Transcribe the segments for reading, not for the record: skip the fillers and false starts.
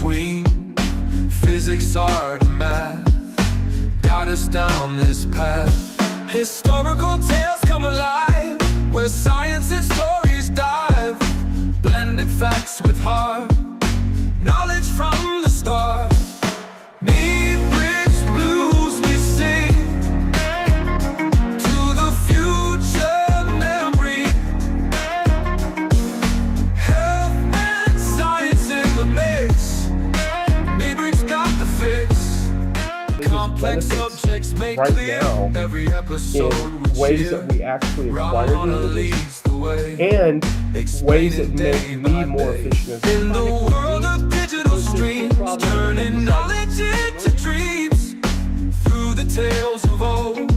between physics, art, and math got us down this path. Historical tales come alive, where science and stories dive, blending facts with heart, knowledge from the start. Need bridge blues we sing to the future memory. Health and science in the mix. Maybrick's got the fix. Complex subjects make right clear now every episode in ways that we actually acquire Ramona these leads the way, and ways that explaining make day me by more day. efficient. In the world of digital streams, turning knowledge into dreams. Through the tales of old,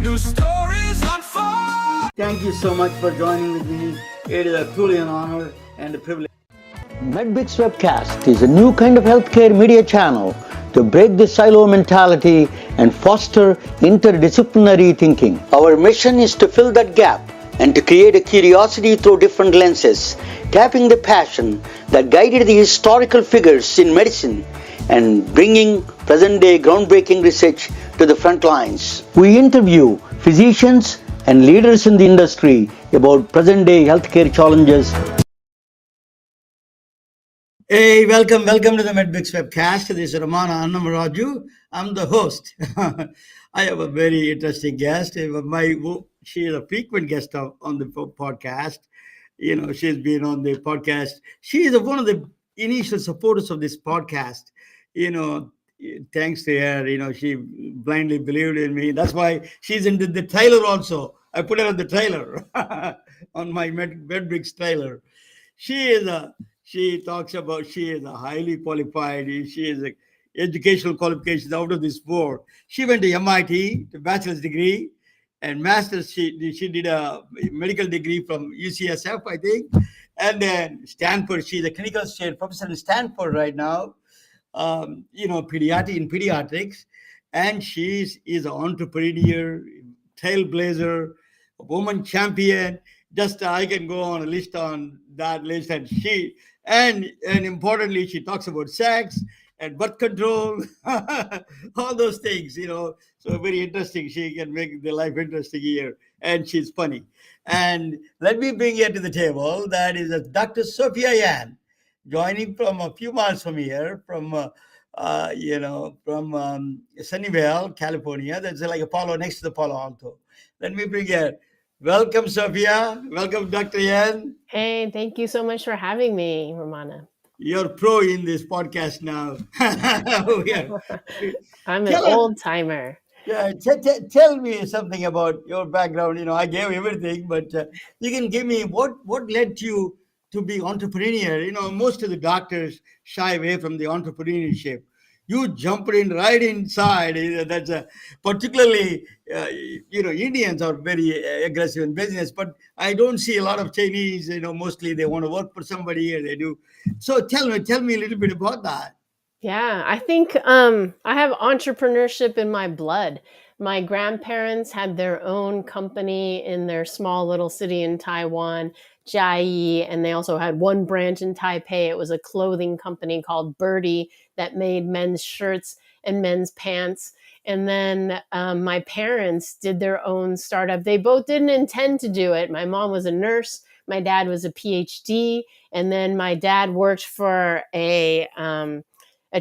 new stories unfold. Thank you so much for joining with me. It is truly an honor and a privilege. MedBix Webcast is a new kind of healthcare media channel to break the silo mentality and foster interdisciplinary thinking. Our mission is to fill that gap and to create a curiosity through different lenses, tapping the passion that guided the historical figures in medicine and bringing present-day groundbreaking research to the front lines. We interview physicians and leaders in the industry about present-day healthcare challenges. Hey, welcome to the MedBix Webcast. This is Ramana Annamaraju. I'm the host. I have a very interesting guest. She is a frequent guest on the podcast. You know, she's been on the podcast. She is one of the initial supporters of this podcast. You know, thanks to her, you know, she blindly believed in me. That's why she's in the trailer also. I put her on the trailer, on my MedBix trailer. She talks about she is a highly qualified. She is a educational qualifications out of this world. She went to MIT, the bachelor's degree, and master's. She did a medical degree from UCSF, I think, and then Stanford. She's a clinical professor in Stanford right now. You know, pediatrics, and she is an entrepreneur, trailblazer, a woman champion. Just I can go on a list on that list, and importantly, she talks about sex and birth control, all those things, you know. So very interesting. She can make the life interesting here, and she's funny. And let me bring her to the table. That is Dr. Sophia Yen, joining from a few miles from here, from Sunnyvale, California. That's like Apollo, next to the Palo Alto. Let me bring her. Welcome, Sophia. Welcome, Dr. Yen. Hey, thank you so much for having me, Ramana. You're pro in this podcast now. I'm an old timer. Yeah, tell me something about your background. You know, I gave everything, but you can give me what led you to be entrepreneur. You know, most of the doctors shy away from the entrepreneurship. You jumped right inside. That's particularly, Indians are very aggressive in business, but I don't see a lot of Chinese. You know, mostly they want to work for somebody, and they do. So tell me a little bit about that. Yeah, I think I have entrepreneurship in my blood. My grandparents had their own company in their small little city in Taiwan, Jiayi, and they also had one branch in Taipei. It was a clothing company called Birdie that made men's shirts and men's pants. And then my parents did their own startup. They both didn't intend to do it. My mom was a nurse. My dad was a PhD. And then my dad worked for a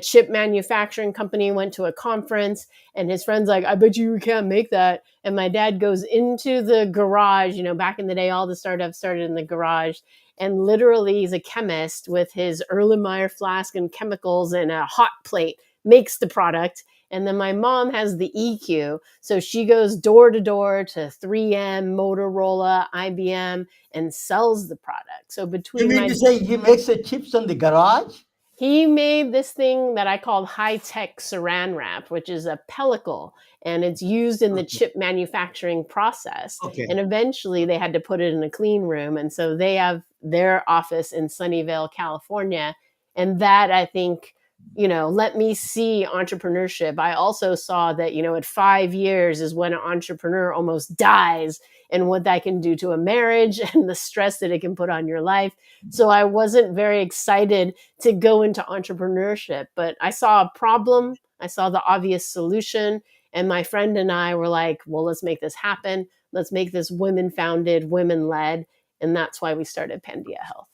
chip manufacturing company, went to a conference, and his friend's like, I bet you can't make that. And my dad goes into the garage. You know, back in the day, all the startups started in the garage. And literally, he's a chemist with his Erlenmeyer flask and chemicals and a hot plate, makes the product. And then my mom has the EQ. So she goes door to door to 3M, Motorola, IBM, and sells the product. So between You mean to say he makes the chips on the garage? He made this thing that I called high-tech saran wrap, which is a pellicle, and it's used in the chip manufacturing process. Okay. And eventually they had to put it in a clean room. And so they have their office in Sunnyvale, California. And that, I think, let me see entrepreneurship. I also saw that, at 5 years is when an entrepreneur almost dies, and what that can do to a marriage and the stress that it can put on your life. So I wasn't very excited to go into entrepreneurship, but I saw a problem. I saw the obvious solution. And my friend and I were like, well, let's make this happen. Let's make this women founded, women led. And that's why we started Pandia Health.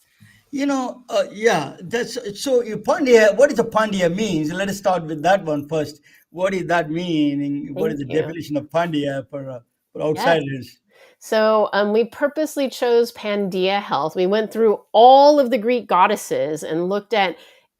Yeah, that's so. Pandia, what is a Pandia means? Let us start with that one first. What does that mean? And what is Thank the you. definition of Pandia for Yes. outsiders? So we purposely chose Pandia Health. We went through all of the Greek goddesses and looked at,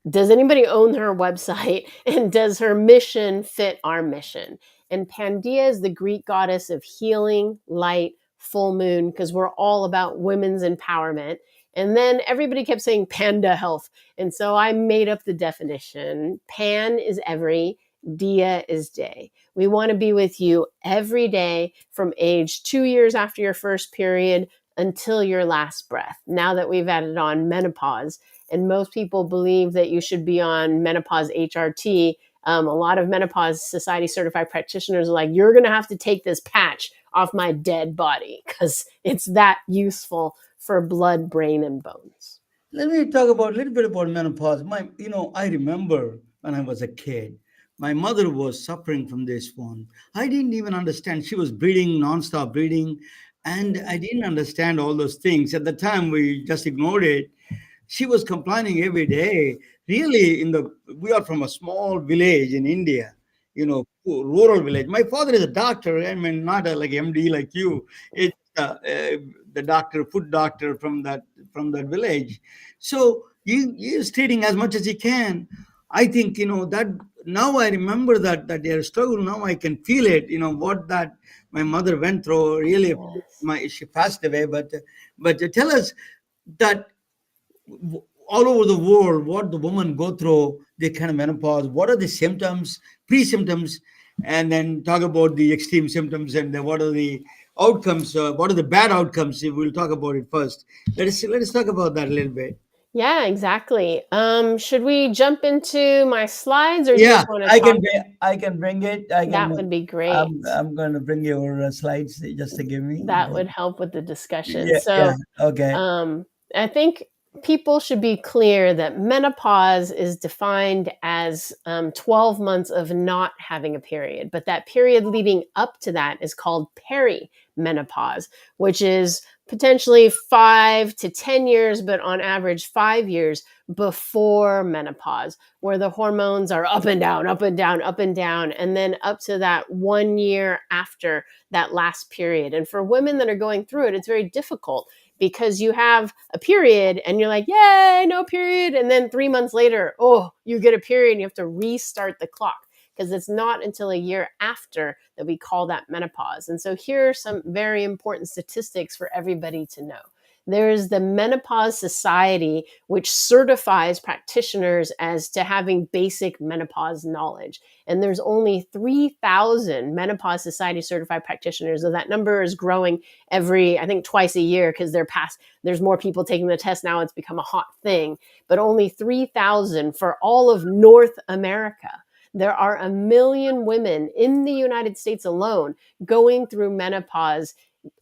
does anybody own her website, and does her mission fit our mission? And Pandia is the Greek goddess of healing, light, full moon, because we're all about women's empowerment. And then everybody kept saying Panda Health. And so I made up the definition. Pan is every, Dia is day. We want to be with you every day from age 2 years after your first period until your last breath. Now that we've added on menopause, and most people believe that you should be on menopause HRT. A lot of menopause society certified practitioners are like, you're going to have to take this patch off my dead body because it's that useful for blood, brain, and bones. Let me talk about a little bit about menopause. I remember when I was a kid, my mother was suffering from this one. I didn't even understand. She was bleeding, nonstop bleeding, and I didn't understand all those things. At the time, we just ignored it. She was complaining every day. Really, we are from a small village in India, rural village. My father is a doctor. I mean, not like MD like you. It's the doctor, foot doctor from that village. So he is treating as much as he can. I think that now I remember that their struggle. Now I can feel it. What that my mother went through. Really, Yes. she passed away. But tell us that all over the world, what the women go through, the kind of menopause. What are the symptoms, pre-symptoms, and then talk about the extreme symptoms and what are the outcomes. What are the bad outcomes? We'll talk about it first. Let us talk about that a little bit. Yeah, exactly. Should we jump into my slides, or do you Yeah, just want to talk? I can bring it. I can. That would be great. I'm going to bring your slides just to give me. That would help with the discussion. Yeah. Yeah. So, Okay. I think people should be clear that menopause is defined as 12 months of not having a period, but that period leading up to that is called perimenopause, which is potentially 5 to 10 years, but on average 5 years before menopause, where the hormones are up and down, up and down, up and down, and then up to that 1 year after that last period. And for women that are going through it, it's very difficult because you have a period and you're like, yay, no period. And then 3 months later, oh, you get a period and you have to restart the clock because it's not until a year after that we call that menopause. And so here are some very important statistics for everybody to know. There is the Menopause Society, which certifies practitioners as to having basic menopause knowledge. And there's only 3,000 Menopause Society certified practitioners. So that number is growing every, I think, twice a year because there's more people taking the test now. It's become a hot thing, but only 3,000 for all of North America. There are 1 million women in the United States alone going through menopause,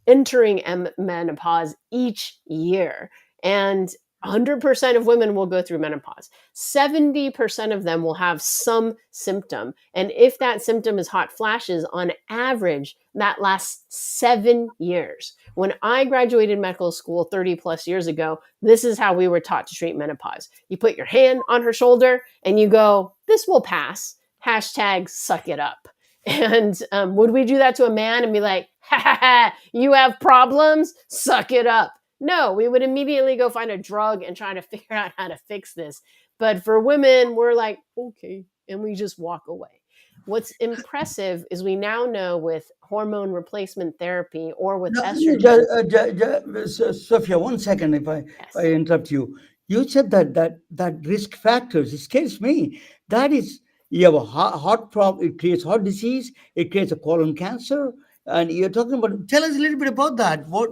entering menopause each year. And 100% of women will go through menopause. 70% of them will have some symptom. And if that symptom is hot flashes, on average, that lasts 7 years. When I graduated medical school 30 plus years ago, this is how we were taught to treat menopause. You put your hand on her shoulder and you go, this will pass. Hashtag suck it up. And would we do that to a man and be like, ha ha ha, you have problems? Suck it up. No, we would immediately go find a drug and try to figure out how to fix this. But for women, we're like, okay, and we just walk away. What's impressive is we now know with hormone replacement therapy or with estrogen. Sophia, 1 second, if I interrupt you. You said that risk factors. It scares me. That is, you have a heart problem. It creates heart disease. It creates a colon cancer. And you're talking about. Tell us a little bit about that. What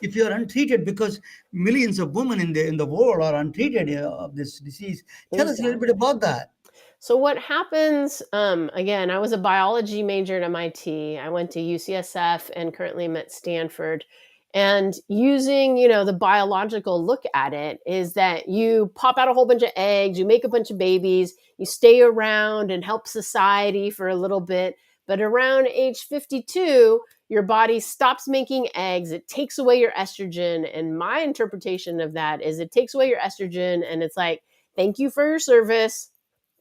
if you're untreated? Because millions of women in the world are untreated of this disease. Tell us a little bit about that. So what happens, again, I was a biology major at MIT. I went to UCSF and currently I'm at Stanford. And using, the biological look at it is that you pop out a whole bunch of eggs, you make a bunch of babies, you stay around and help society for a little bit. But around age 52, your body stops making eggs. It takes away your estrogen. And my interpretation of that is it takes away your estrogen and it's like, thank you for your service.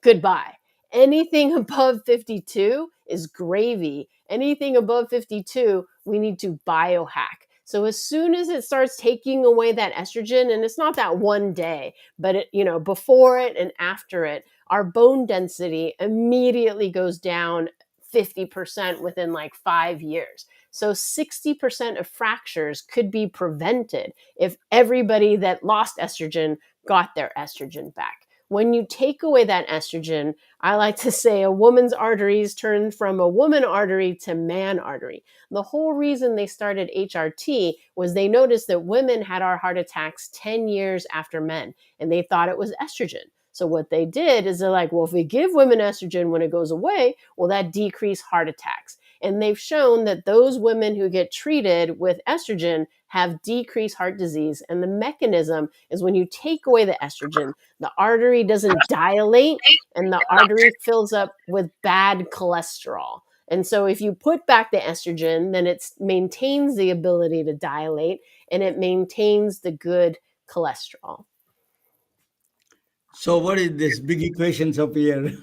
Goodbye. Anything above 52 is gravy. Anything above 52, we need to biohack. So as soon as it starts taking away that estrogen, and it's not that one day, but before it and after it, our bone density immediately goes down 50% within like 5 years. So 60% of fractures could be prevented if everybody that lost estrogen got their estrogen back. When you take away that estrogen, I like to say a woman's arteries turn from a woman artery to man artery. The whole reason they started HRT was they noticed that women had our heart attacks 10 years after men, and they thought it was estrogen. So what they did is they're like, well, if we give women estrogen when it goes away, will that decrease heart attacks? And they've shown that those women who get treated with estrogen have decreased heart disease. And the mechanism is when you take away the estrogen, the artery doesn't dilate and the artery fills up with bad cholesterol. And so if you put back the estrogen, then it maintains the ability to dilate and it maintains the good cholesterol. So what is this big equations up here?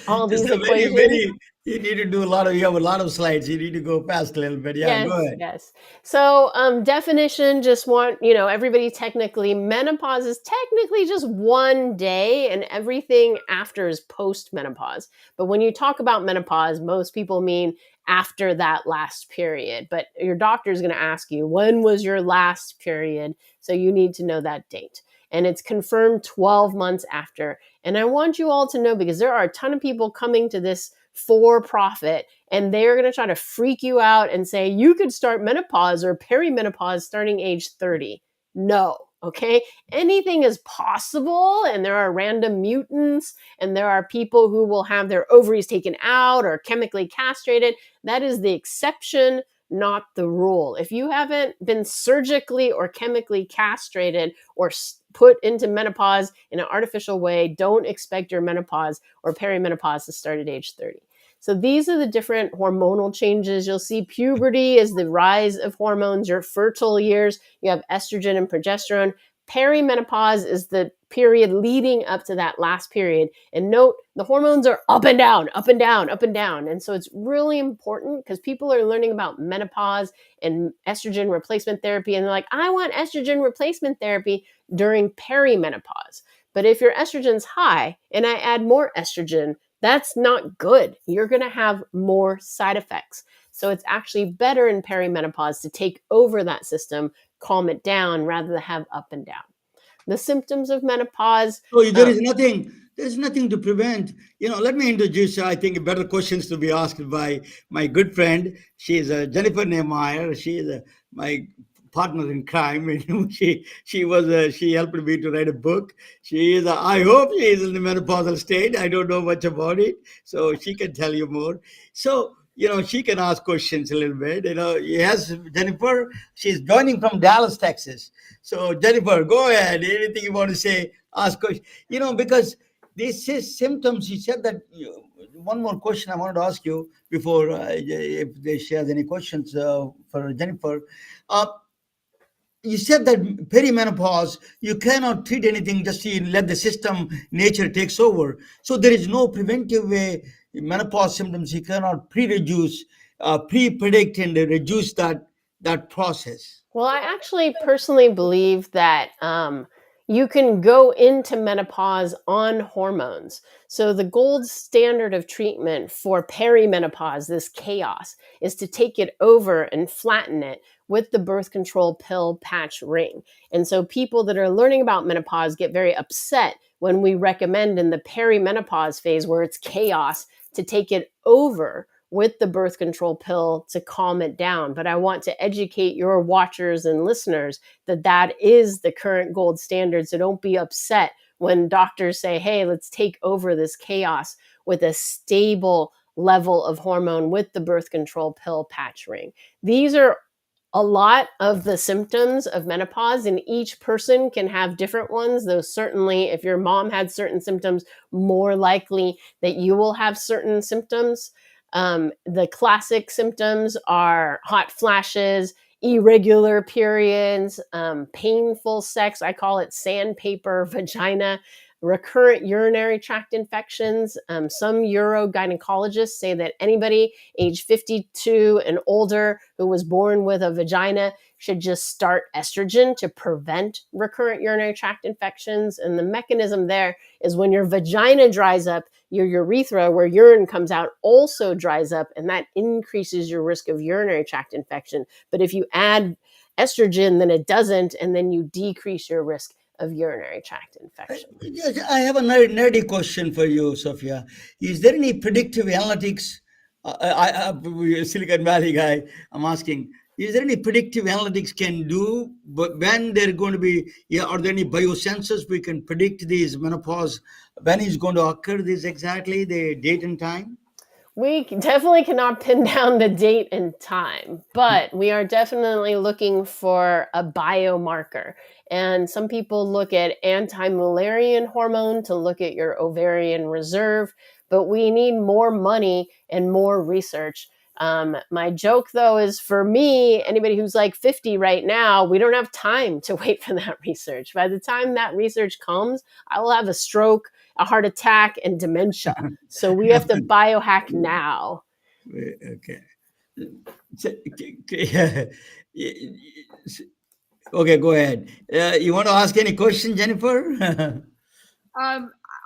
All This is these a very, equations. you need to do you have a lot of slides. You need to go fast a little bit. Yeah, Yes, go ahead. yes. So, definition, just want, everybody technically, menopause is technically just one day and everything after is post-menopause. But when you talk about menopause, most people mean after that last period. But your doctor is going to ask you, when was your last period? So you need to know that date. And it's confirmed 12 months after. And I want you all to know, because there are a ton of people coming to this for profit, and they're going to try to freak you out and say you could start menopause or perimenopause starting age 30. No, okay? Anything is possible, and there are random mutants, and there are people who will have their ovaries taken out or chemically castrated. That is the exception, not the rule. If you haven't been surgically or chemically castrated or put into menopause in an artificial way, don't expect your menopause or perimenopause to start at age 30. So these are the different hormonal changes. You'll see puberty is the rise of hormones. Your fertile years, you have estrogen and progesterone. Perimenopause is the period leading up to that last period. And note, the hormones are up and down, up and down, up and down. And so it's really important because people are learning about menopause and estrogen replacement therapy. And they're like, I want estrogen replacement therapy during perimenopause. But if your estrogen's high and I add more estrogen, that's not good. You're going to have more side effects. So it's actually better in perimenopause to take over that system, calm it down rather than have up and down. The symptoms of menopause. So there's nothing to prevent. Let me introduce, I think, better questions to be asked by my good friend. She is Jennifer Nehmeyer. She is my partner in crime. she helped me to write a book. I hope she is in the menopausal state. I don't know much about it, so she can tell you more. So she can ask questions a little bit. Yes, Jennifer, she's joining from Dallas, Texas. So Jennifer, go ahead. Anything you want to say, ask questions. Because this is symptoms. She said that. One more question I wanted to ask you before, if she has any questions for Jennifer. You said that perimenopause, you cannot treat anything, just let the system, nature takes over. So there is no preventive way. Menopause symptoms, you cannot pre-predict and reduce that process. Well, I actually personally believe that you can go into menopause on hormones. So the gold standard of treatment for perimenopause, this chaos, is to take it over and flatten it with the birth control pill patch ring. And so people that are learning about menopause get very upset when we recommend in the perimenopause phase, where it's chaos, to take it over with the birth control pill to calm it down. But I want to educate your watchers and listeners that that is the current gold standard. So don't be upset when doctors say, hey, let's take over this chaos with a stable level of hormone with the birth control pill patch ring. These are a lot of the symptoms of menopause, and each person can have different ones, though certainly if your mom had certain symptoms, more likely that you will have certain symptoms. The classic symptoms are hot flashes, irregular periods, painful sex. I call it sandpaper vagina, recurrent urinary tract infections. Some urogynecologists say that anybody age 52 and older who was born with a vagina should just start estrogen to prevent recurrent urinary tract infections. And the mechanism there is when your vagina dries up, your urethra, where urine comes out, also dries up, and that increases your risk of urinary tract infection. But if you add estrogen, then it doesn't, and then you decrease your risk of urinary tract infection. Yes, I have a nerdy question for you, Sophia. Is there any predictive analytics? Silicon Valley guy, I'm asking, is there any predictive analytics can do, but when they're going to be, are there any biosensors we can predict these menopause, when is going to occur this exactly, the date and time? We definitely cannot pin down the date and time, but we are definitely looking for a biomarker. And some people look at anti-Mullerian hormone to look at your ovarian reserve, but we need more money and more research. My joke, though, is for me, anybody who's like 50 right now, we don't have time to wait for that research. By the time that research comes, I will have a stroke, a heart attack, and dementia. So we have to biohack now. Okay. Okay, go ahead. You want to ask any question, Jennifer?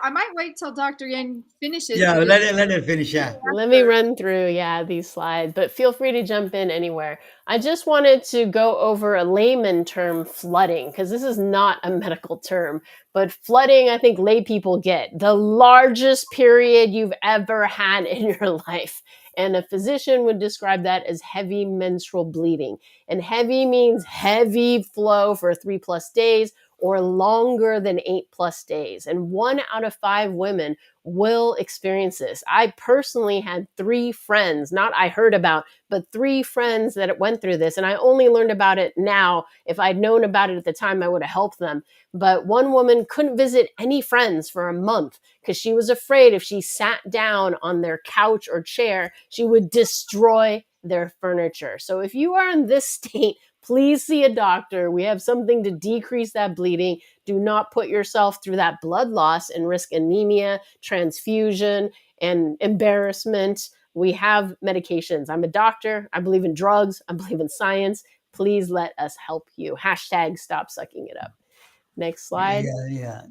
I might wait till Dr. Yen finishes. Yeah, let her finish. Yeah. Let me run through, these slides, but feel free to jump in anywhere. I just wanted to go over a layman term, flooding, because this is not a medical term, but flooding, I think lay people get the largest period you've ever had in your life. And a physician would describe that as heavy menstrual bleeding. And heavy means heavy flow for 3+ days or longer than 8+ days. And 1 out of 5 women will experience this. I personally had 3 friends, not I heard about, but 3 friends that went through this. And I only learned about it now. If I'd known about it at the time, I would have helped them. But one woman couldn't visit any friends for a month because she was afraid if she sat down on their couch or chair, she would destroy their furniture. So if you are in this state, please see a doctor. We have something to decrease that bleeding. Do not put yourself through that blood loss and risk anemia, transfusion, and embarrassment. We have medications. I'm a doctor. I believe in drugs. I believe in science. Please let us help you. # stop sucking it up. Next slide. Yeah.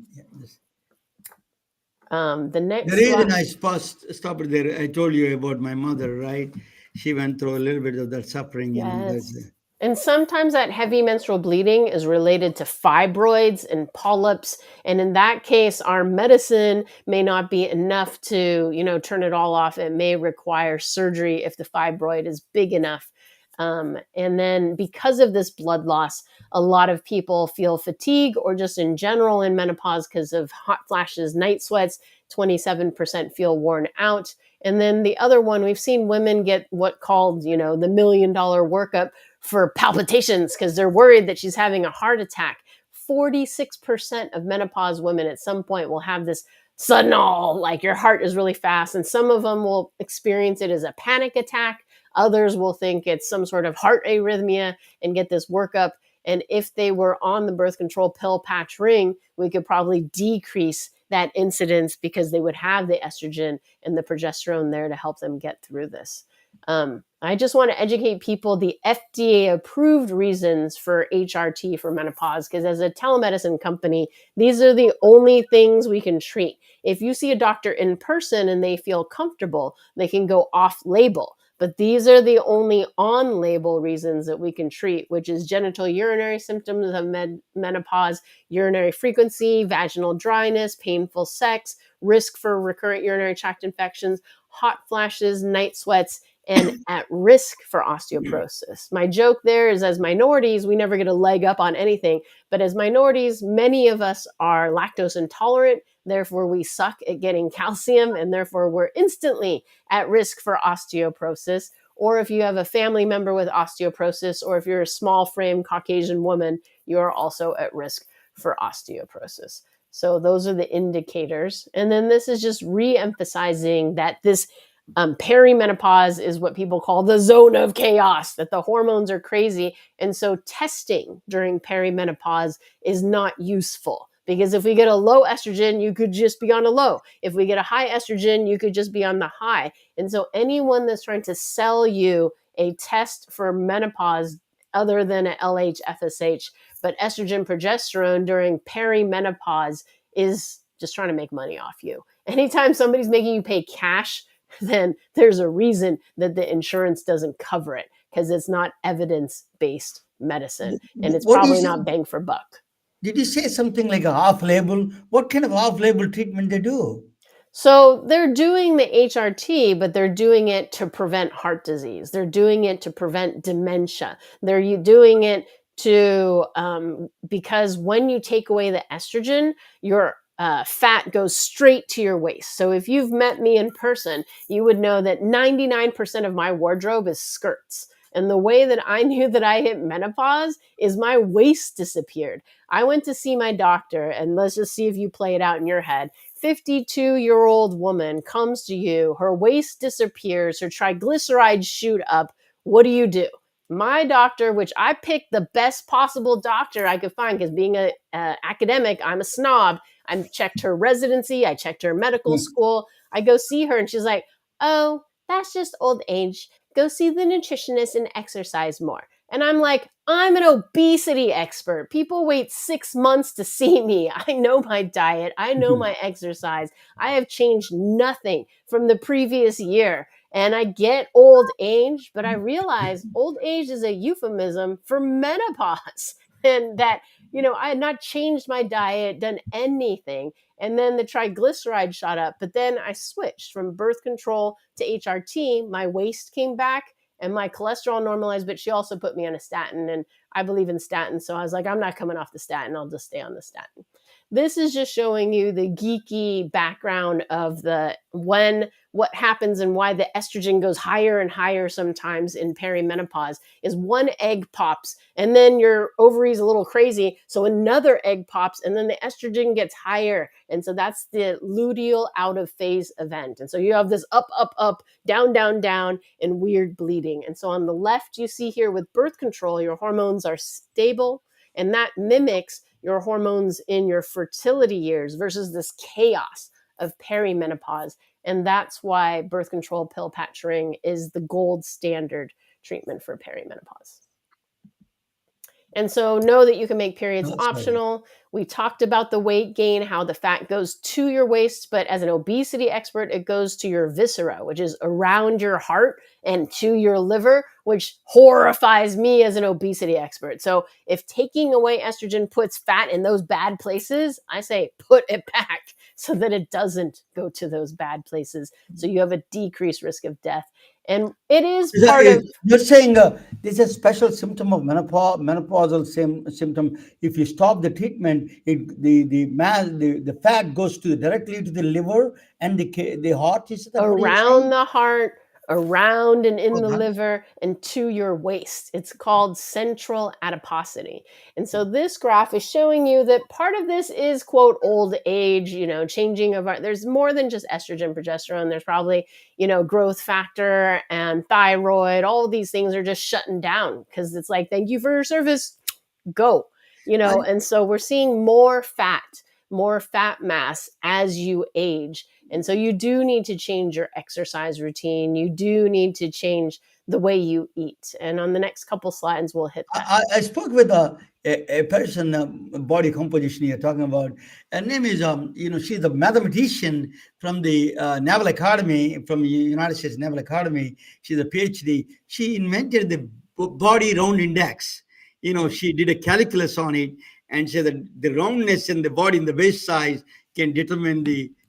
The next The reason slide. I stop it there, I told you about my mother, right? She went through a little bit of that suffering. Yes. And sometimes that heavy menstrual bleeding is related to fibroids and polyps. And in that case, our medicine may not be enough to, turn it all off. It may require surgery if the fibroid is big enough. And then because of this blood loss, a lot of people feel fatigue or just in general in menopause because of hot flashes, night sweats, 27% feel worn out. And then the other one, we've seen women get what called, the $1 million workup for palpitations because they're worried that she's having a heart attack. 46% of menopause women at some point will have this sudden, like your heart is really fast. And some of them will experience it as a panic attack. Others will think it's some sort of heart arrhythmia and get this workup. And if they were on the birth control pill patch ring, we could probably decrease that incidence because they would have the estrogen and the progesterone there to help them get through this. I just want to educate people the FDA approved reasons for HRT for menopause, because as a telemedicine company, these are the only things we can treat. If you see a doctor in person and they feel comfortable, they can go off label. But these are the only on-label reasons that we can treat, which is genital urinary symptoms of menopause, urinary frequency, vaginal dryness, painful sex, risk for recurrent urinary tract infections, hot flashes, night sweats, and at risk for osteoporosis. My joke there is, as minorities, we never get a leg up on anything. But as minorities, many of us are lactose intolerant. Therefore, we suck at getting calcium, and therefore we're instantly at risk for osteoporosis. Or if you have a family member with osteoporosis, or if you're a small frame Caucasian woman, you're also at risk for osteoporosis. So those are the indicators. And then this is just re-emphasizing that this perimenopause is what people call the zone of chaos, that the hormones are crazy. And so testing during perimenopause is not useful. Because if we get a low estrogen, you could just be on a low. If we get a high estrogen, you could just be on the high. And so anyone that's trying to sell you a test for menopause other than an LH, FSH, but estrogen, progesterone during perimenopause is just trying to make money off you. Anytime somebody's making you pay cash, then there's a reason that the insurance doesn't cover it, because it's not evidence-based medicine, and it's probably not bang for buck. Did you say something like a off-label? What kind of off-label treatment they do? So they're doing the HRT, but they're doing it to prevent heart disease. They're doing it to prevent dementia. They're doing it to because when you take away the estrogen, your fat goes straight to your waist. So if you've met me in person, you would know that 99% of my wardrobe is skirts. And the way that I knew that I hit menopause is my waist disappeared. I went to see my doctor, and let's just see if you play it out in your head. 52-year-old woman comes to you, her waist disappears, her triglycerides shoot up. What do? My doctor, which I picked the best possible doctor I could find, because being an academic, I'm a snob. I checked her residency, I checked her medical school. I go see her, and she's like, oh, that's just old age. Go see the nutritionist and exercise more. And I'm like, I'm an obesity expert. People wait 6 months to see me. I know my diet. I know my exercise. I have changed nothing from the previous year. And I get old age, but I realize old age is a euphemism for menopause. And that, I had not changed my diet, done anything. And then the triglyceride shot up. But then I switched from birth control to HRT. My waist came back and my cholesterol normalized, but she also put me on a statin. And I believe in statins. So I was like, I'm not coming off the statin. I'll just stay on the statin. This is just showing you the geeky background of what happens and why the estrogen goes higher and higher sometimes in perimenopause is one egg pops and then your ovaries a little crazy. So another egg pops and then the estrogen gets higher. And so that's the luteal out of phase event. And so you have this up, up, up, down, down, down, and weird bleeding. And so on the left, you see here with birth control, your hormones are stable, and that mimics your hormones in your fertility years versus this chaos of perimenopause. And that's why birth control pill patching is the gold standard treatment for perimenopause. And so know that you can make periods optional. We talked about the weight gain, how the fat goes to your waist, but as an obesity expert, it goes to your viscera, which is around your heart, and to your liver, which horrifies me as an obesity expert. So if taking away estrogen puts fat in those bad places, I say put it back so that it doesn't go to those bad places. So you have a decreased risk of death. And it is part of... You're saying this is a special symptom of menopausal symptom. If you stop the treatment, the fat goes directly to the liver and the heart. Is that around the heart, around and in the liver, and to your waist. It's called central adiposity. And so this graph is showing you that part of this is, quote, old age, changing of there's more than just estrogen, progesterone. There's probably, growth factor and thyroid. All of these things are just shutting down because it's like, thank you for your service, go, and so we're seeing more fat mass as you age. And so you do need to change your exercise routine. You do need to change the way you eat. And on the next couple slides, we'll hit that. I spoke with a person, body composition you're talking about. Her name is, she's a mathematician from the Naval Academy, from the United States Naval Academy. She's a PhD. She invented the body round index. She did a calculus on it and said that the roundness in the body, in the waist size, can determine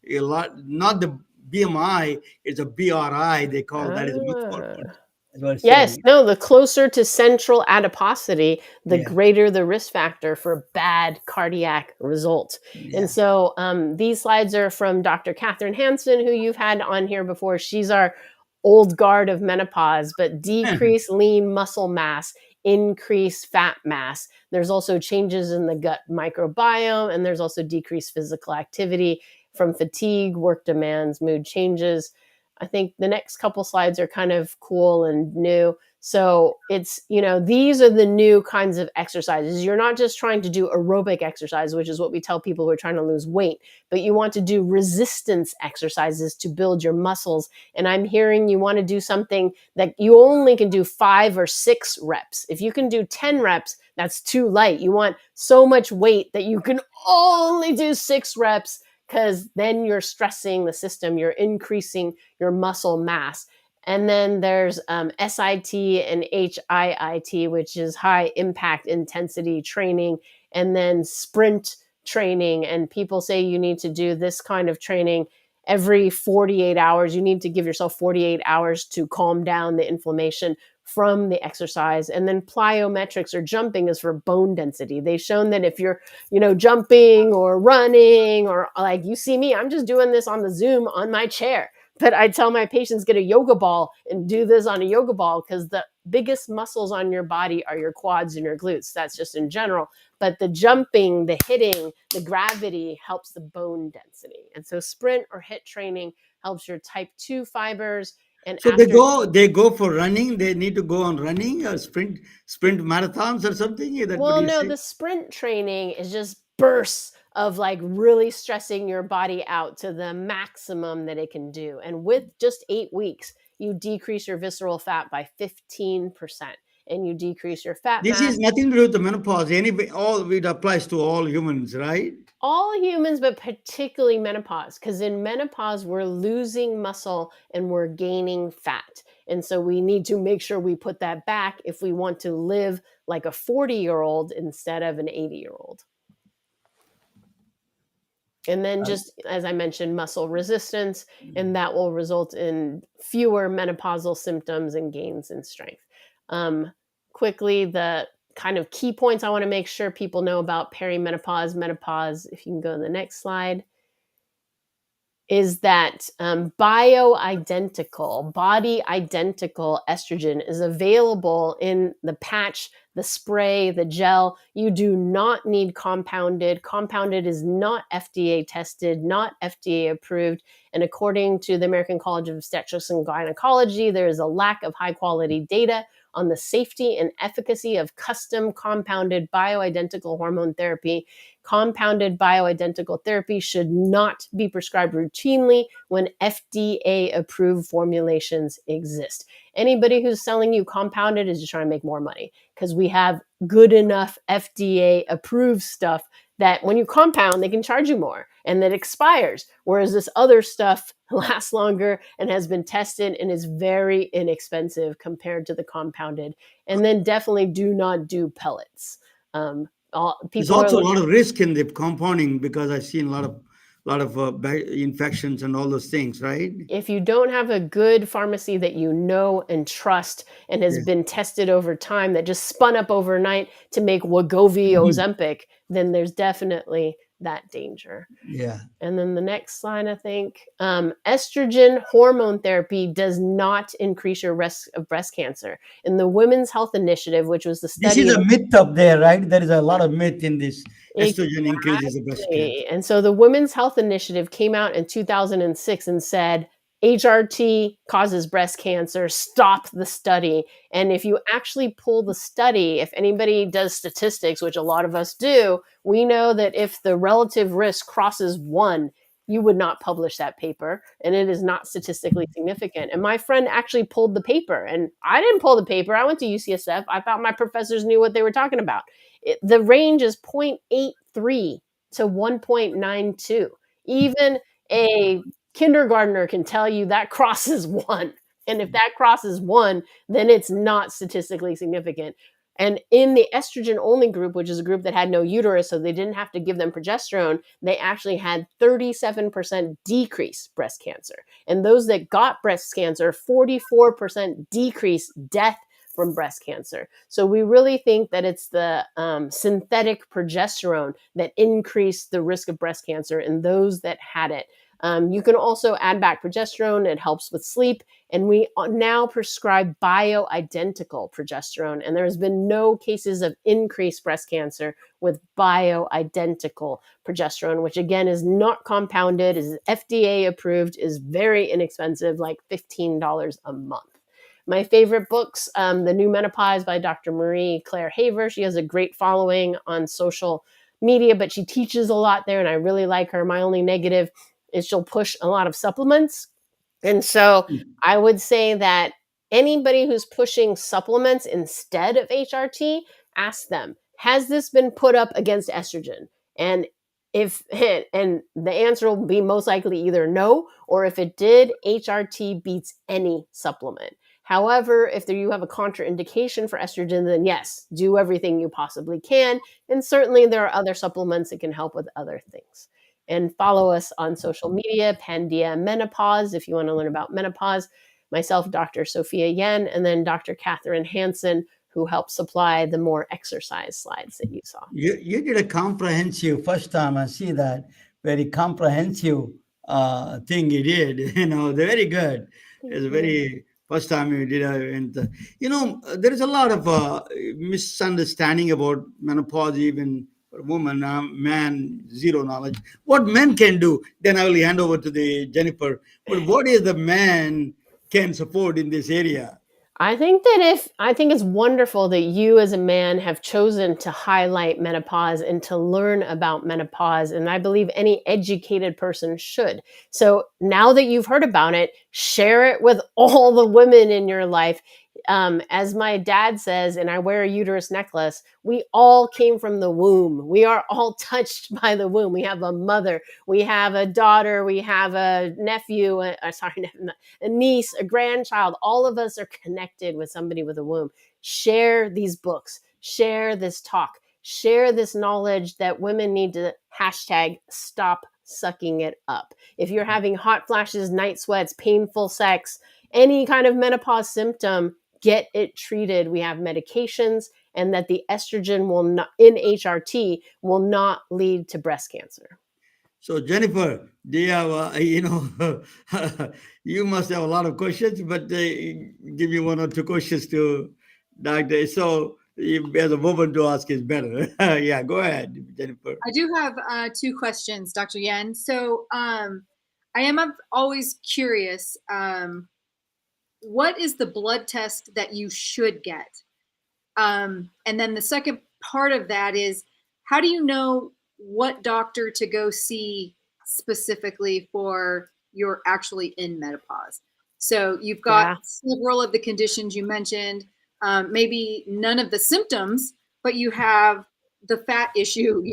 not the BMI is a BRI. They call that is much more Ah. important. Is what it's Yes, saying. no, the closer to central adiposity, the Yeah. greater the risk factor for bad cardiac results. Yeah. And so these slides are from Dr. Catherine Hansen, who you've had on here before. She's our old guard of menopause, but decrease lean muscle mass, increase fat mass. There's also changes in the gut microbiome, and there's also decreased physical activity from fatigue, work demands, mood changes. I think the next couple slides are kind of cool and new. So it's, these are the new kinds of exercises. You're not just trying to do aerobic exercise, which is what we tell people who are trying to lose weight, but you want to do resistance exercises to build your muscles. And I'm hearing you want to do something that you only can do 5 or 6 reps. If you can do 10 reps, that's too light. You want so much weight that you can only do 6 reps, because then you're stressing the system, you're increasing your muscle mass. And then there's SIT and HIIT, which is high impact intensity training, and then sprint training. And people say you need to do this kind of training every 48 hours. You need to give yourself 48 hours to calm down the inflammation from the exercise. And then plyometrics, or jumping, is for bone density. They've shown that if you're jumping or running, or like you see me, I'm just doing this on the Zoom on my chair. But I tell my patients, get a yoga ball and do this on a yoga ball, because the biggest muscles on your body are your quads and your glutes. That's just in general. But the jumping, the hitting, the gravity helps the bone density. And so sprint or HIIT training helps your type 2 fibers. And So after they go for running. They need to go on running or sprint marathons or something. Is that what Well, you no, say? the sprint training is just bursts of like really stressing your body out to the maximum that it can do. And with just 8 weeks, you decrease your visceral fat by 15%, and you decrease your fat This mass. is nothing to do with the menopause. Anyway, all it applies to all humans, right? All humans, but particularly menopause, because in menopause, we're losing muscle and we're gaining fat. And so we need to make sure we put that back if we want to live like a 40-year-old instead of an 80-year-old. And then, just as I mentioned, muscle resistance, and that will result in fewer menopausal symptoms and gains in strength. Quickly, the kind of key points I want to make sure people know about perimenopause, menopause, if you can go to the next slide, is that bioidentical, body identical estrogen is available in the patch, the spray, the gel. You do not need compounded. Compounded is not FDA tested, not FDA approved. And according to the American College of Obstetrics and Gynecology, there is a lack of high quality data on the safety and efficacy of custom compounded bioidentical hormone therapy. Compounded bioidentical therapy should not be prescribed routinely when FDA approved formulations exist. Anybody who's selling you compounded is just trying to make more money, because we have good enough FDA approved stuff that when you compound, they can charge you more and that expires. Whereas this other stuff lasts longer and has been tested and is very inexpensive compared to the compounded. And then definitely do not do pellets. There's People are also a lot looking. of risk in the compounding because I've seen a lot of infections and all those things, right? If you don't have a good pharmacy that you know and trust and has Yeah. been tested over time, that just spun up overnight to make Wegovy Mhm. Ozempic, then there's definitely that danger. Yeah. And then the next slide, I think, estrogen hormone therapy does not increase your risk of breast cancer. In the Women's Health Initiative, which was the This study is of a myth up there, right? There is a lot of myth in this. Estrogen increases the breast cancer. And so the Women's Health Initiative came out in 2006 and said, HRT causes breast cancer, stop the study. And if you actually pull the study, if anybody does statistics, which a lot of us do, we know that if the relative risk crosses 1, you would not publish that paper, and it is not statistically significant. And my friend actually pulled the paper, and I didn't pull the paper. I went to UCSF. I thought my professors knew what they were talking about. The range is 0.83 to 1.92. Even a kindergartner can tell you that crosses 1. And if that crosses 1, then it's not statistically significant. And in the estrogen only group, which is a group that had no uterus, so they didn't have to give them progesterone, they actually had 37% decrease breast cancer. And those that got breast cancer, 44% decrease death from breast cancer. So we really think that it's the synthetic progesterone that increased the risk of breast cancer in those that had it. You can also add back progesterone. It helps with sleep. And we now prescribe bioidentical progesterone. And there's been no cases of increased breast cancer with bioidentical progesterone, which again is not compounded, is FDA approved, is very inexpensive, like $15 a month. My favorite books, The New Menopause by Dr. Marie Claire Haver. She has a great following on social media, but she teaches a lot there, and I really like her. My only negative is she'll push a lot of supplements. And so I would say that anybody who's pushing supplements instead of HRT, ask them, has this been put up against estrogen? And and the answer will be most likely either no, or if it did, HRT beats any supplement. However, if you have a contraindication for estrogen, then yes, do everything you possibly can. And certainly there are other supplements that can help with other things. And follow us on social media, Pandia Menopause, if you want to learn about menopause. Myself, Dr. Sophia Yen, and then Dr. Catherine Hansen, who helped supply the more exercise slides that you saw. You did a comprehensive, first time I see that, very comprehensive thing you did. They're very good. It's very first time you did there is a lot of misunderstanding about menopause, even for women, man, zero knowledge. What men can do, then I will hand over to the Jennifer. But what is the man can support in this area? I think it's wonderful that you as a man have chosen to highlight menopause and to learn about menopause. And I believe any educated person should. So now that you've heard about it, share it with all the women in your life. As my dad says, and I wear a uterus necklace, we all came from the womb. We are all touched by the womb. We have a mother, we have a daughter, we have a nephew, a niece, a grandchild. All of us are connected with somebody with a womb. Share these books, share this talk, share this knowledge that women need to #stop sucking it up. If you're having hot flashes, night sweats, painful sex, any kind of menopause symptom, get it treated. We have medications, and that the estrogen will not, in HRT, will not lead to breast cancer. So Jennifer, do you have, you must have a lot of questions, but give me one or two questions to Dr. So as a woman to ask is better. Yeah, go ahead, Jennifer. I do have two questions, Dr. Yen. So I am always curious, what is the blood test that you should get? And then the second part of that is, how do you know what doctor to go see specifically for you're actually in menopause? So you've got several of the conditions you mentioned, maybe none of the symptoms, but you have the fat issue,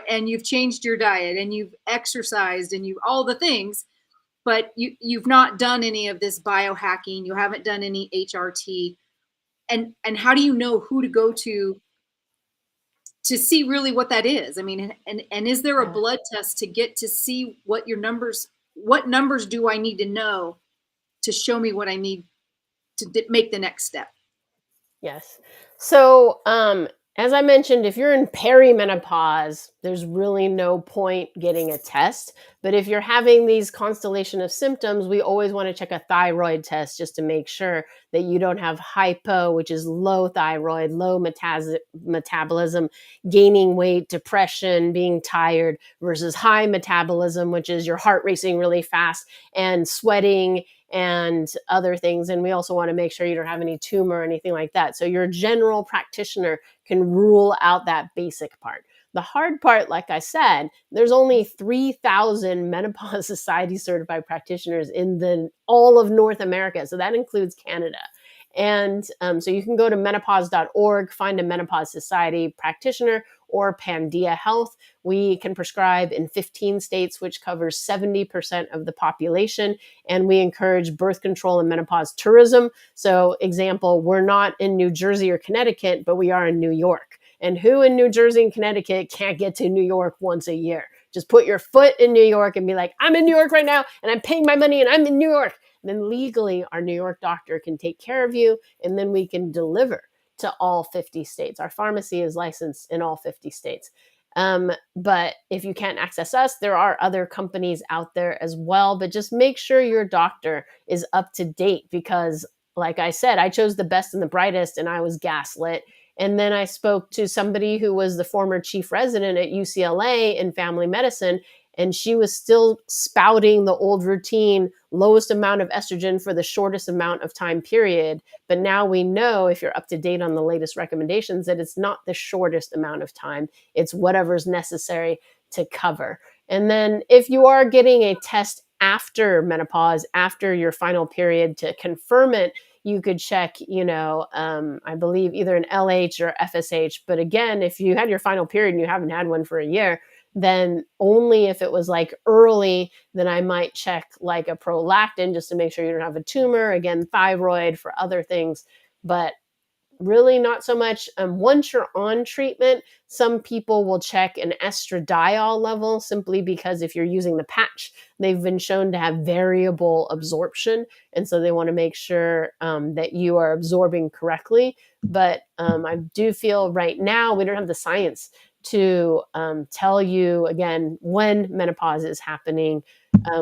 and you've changed your diet and you've exercised and you all the things, but you've not done any of this biohacking. You haven't done any HRT. And how do you know who to go to see really what that is? I mean, and is there a blood test to get to see what numbers do I need to know to show me what I need to make the next step? Yes. So, as I mentioned, if you're in perimenopause, there's really no point getting a test. But if you're having these constellation of symptoms, we always want to check a thyroid test just to make sure that you don't have hypo, which is low thyroid, low metabolism, gaining weight, depression, being tired, versus high metabolism, which is your heart racing really fast and sweating and other things. And we also want to make sure you don't have any tumor or anything like that. So your general practitioner can rule out that basic part. The hard part, like I said, there's only 3,000 Menopause Society certified practitioners in all of North America. So that includes Canada. And so you can go to menopause.org, find a Menopause Society practitioner, or Pandia Health. We can prescribe in 15 states, which covers 70% of the population. And we encourage birth control and menopause tourism. So, example, we're not in New Jersey or Connecticut, but we are in New York. And who in New Jersey and Connecticut can't get to New York once a year? Just put your foot in New York and be like, I'm in New York right now, and I'm paying my money, and I'm in New York. And then legally, our New York doctor can take care of you, and then we can deliver to all 50 states. Our pharmacy is licensed in all 50 states. But if you can't access us, there are other companies out there as well. But just make sure your doctor is up to date, because like I said, I chose the best and the brightest, and I was gaslit. And then I spoke to somebody who was the former chief resident at UCLA in family medicine, and she was still spouting the old routine, lowest amount of estrogen for the shortest amount of time period. But now we know, if you're up to date on the latest recommendations, that it's not the shortest amount of time. It's whatever's necessary to cover. And then if you are getting a test after menopause, after your final period, to confirm it, you could check, I believe either an LH or FSH. But again, if you had your final period and you haven't had one for a year, then only if it was like early, then I might check like a prolactin just to make sure you don't have a tumor. Again, thyroid for other things, but really not so much. Once you're on treatment, some people will check an estradiol level, simply because if you're using the patch, they've been shown to have variable absorption. And so they want to make sure that you are absorbing correctly. But I do feel right now we don't have the science to tell you, again, when menopause is happening.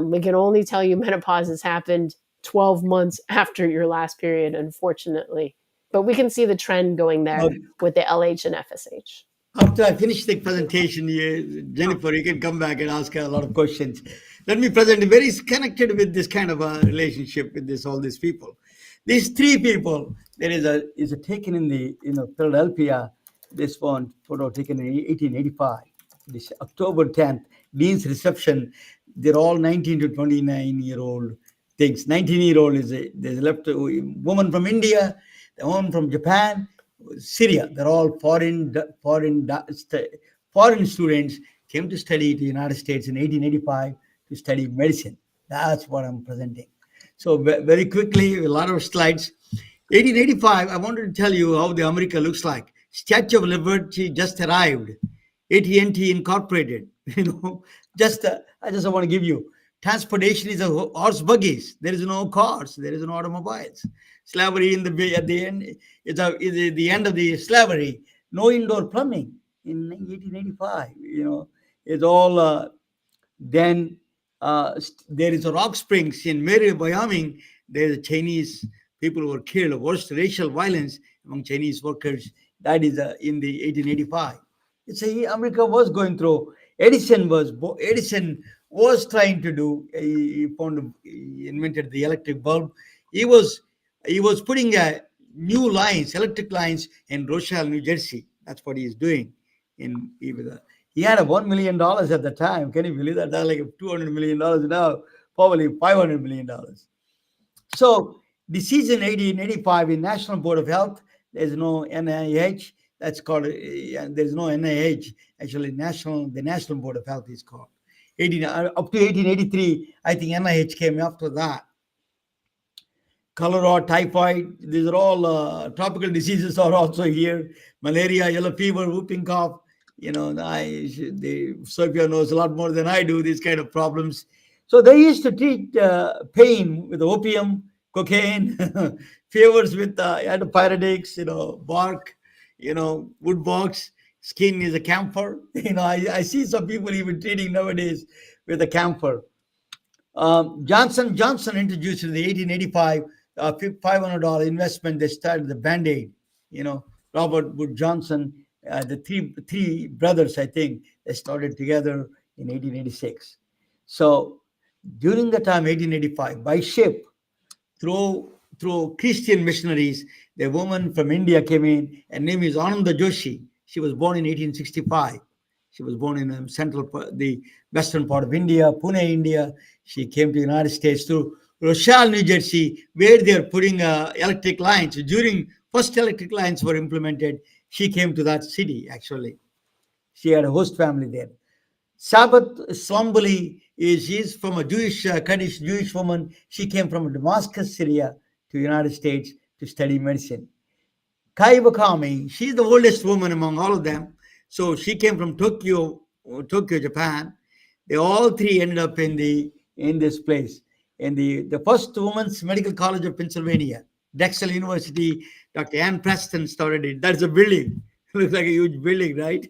We can only tell you menopause has happened 12 months after your last period, unfortunately. But we can see the trend going there with the LH and FSH. After I finish the presentation, Jennifer, you can come back and ask a lot of questions. Let me present, very connected with this kind of a relationship with all these people. These three people, there is a taken in the Philadelphia. This one photo taken in 1885. This October 10th, Dean's reception. They're all 19 to 29-year-old things. 19-year-old there's a left woman from India, the one from Japan, Syria. They're all foreign students, came to study to the United States in 1885 to study medicine. That's what I'm presenting. So very quickly, a lot of slides. 1885, I wanted to tell you how the America looks like. Statue of Liberty just arrived. AT&T Incorporated. I just want to give you. Transportation is a horse buggies. There is no cars. There is no automobiles. Slavery at the end. It's the end of the slavery. No indoor plumbing in 1885. It's all. Then there is a Rock Springs in Mary, Wyoming. There's Chinese people who were killed. Worst racial violence among Chinese workers. That is in the 1885. America was going through. Edison was trying to do. He invented the electric bulb. He was putting new lines, electric lines in Rochelle, New Jersey. That's what he's doing. He had $1 million at the time. Can you believe that? That's like $200 million now, probably $500 million. So decision 1885 in National Board of Health. There's no NIH. That's called. There's no NIH. Actually, the National Board of Health is called. Up to 1883, I think NIH came after that. Cholera, typhoid. These are all tropical diseases are also here. Malaria, yellow fever, whooping cough. Sophia knows a lot more than I do. These kind of problems. So they used to treat pain with opium, cocaine, fevers with antipyretics, bark, wood box, skin is a camphor. I see some people even treating nowadays with a camphor. Johnson & Johnson introduced in the 1885 $500 investment. They started the Band-Aid. Robert Wood Johnson, the three brothers, I think, they started together in 1886. So during the time 1885, by ship, through Christian missionaries, the woman from India came in. Her name is Ananda Joshi. She was born in 1865. She was born in the western part of India, Pune, India. She came to the United States through Rochelle, New Jersey, where they're putting electric lines. During first electric lines were implemented, she came to that city, actually. She had a host family there. Sabbath Slomboli she's from a Kurdish Jewish woman. She came from Damascus, Syria, to the United States to study medicine. Kai Wakami, she's the oldest woman among all of them. So she came from Tokyo, Japan. They all three ended up in this place, in the first women's medical college of Pennsylvania, Drexel University. Dr. Ann Preston started it. That's a building. Looks like a huge building, right?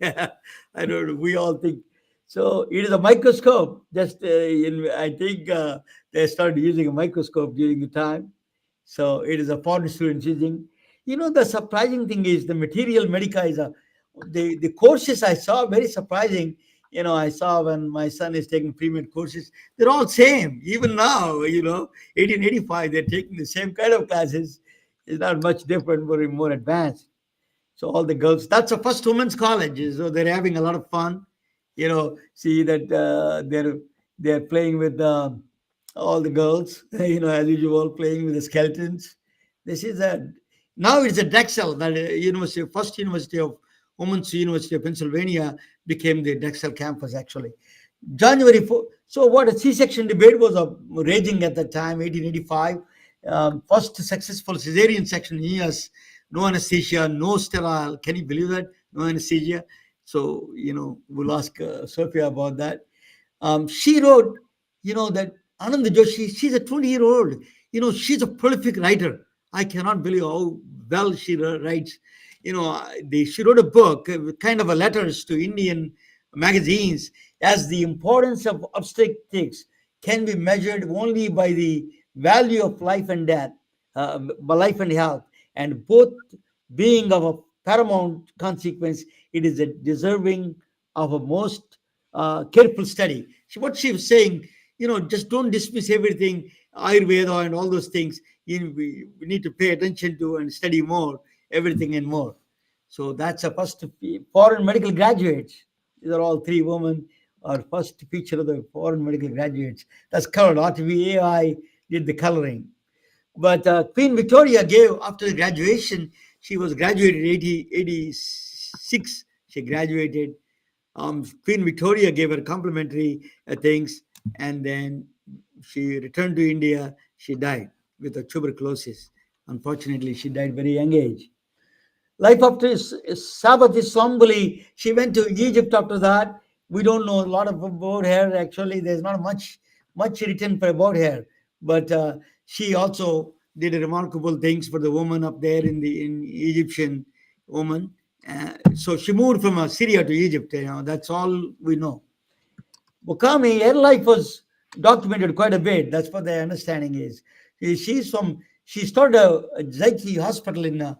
I don't know. We all think so. It is a microscope. Just I think they started using a microscope during the time. So it is a foreign student using. The surprising thing is the material medica is the courses I saw very surprising. I saw when my son is taking pre-med courses, they're all same. Even now, 1885, they're taking the same kind of classes. It's not much different, but more advanced. So all the girls, that's the first women's college. So they're having a lot of fun. See that they're playing with all the girls, as usual, playing with the skeletons. This is now it's a Drexel, that first university of Women's University of Pennsylvania became the Drexel campus actually. January 4. So what a C-section debate was raging at that time, 1885. First successful cesarean section in years, no anesthesia, no sterile. Can you believe that? No anesthesia. So, we'll ask Sophia about that. She wrote, that Ananda Joshi, she's a 20-year-old. She's a prolific writer. I cannot believe how well she writes. She wrote a book, kind of a letters to Indian magazines, as the importance of obstetrics can be measured only by the value of life and death, by life and health, and both being of a paramount consequence, it is deserving of a most careful study. What she was saying, just don't dismiss everything, Ayurveda and all those things. We need to pay attention to and study more, everything and more. So that's a first foreign medical graduates. These are all three women, our first feature of the foreign medical graduates. That's colored. RTVAI did the coloring. But Queen Victoria gave, after the graduation, she was graduated in 1886. She graduated. Queen Victoria gave her complimentary things, and then she returned to India. She died with a tuberculosis. Unfortunately, she died very young age. Life after Sabbath Slomboli, she went to Egypt after that. We don't know a lot about her. Actually, there's not much written about her. But she also did remarkable things for the woman up there in Egyptian woman. So she moved from Syria to Egypt. That's all we know. Wakami, her life was documented quite a bit. That's what the understanding is. She started a Zaiki hospital in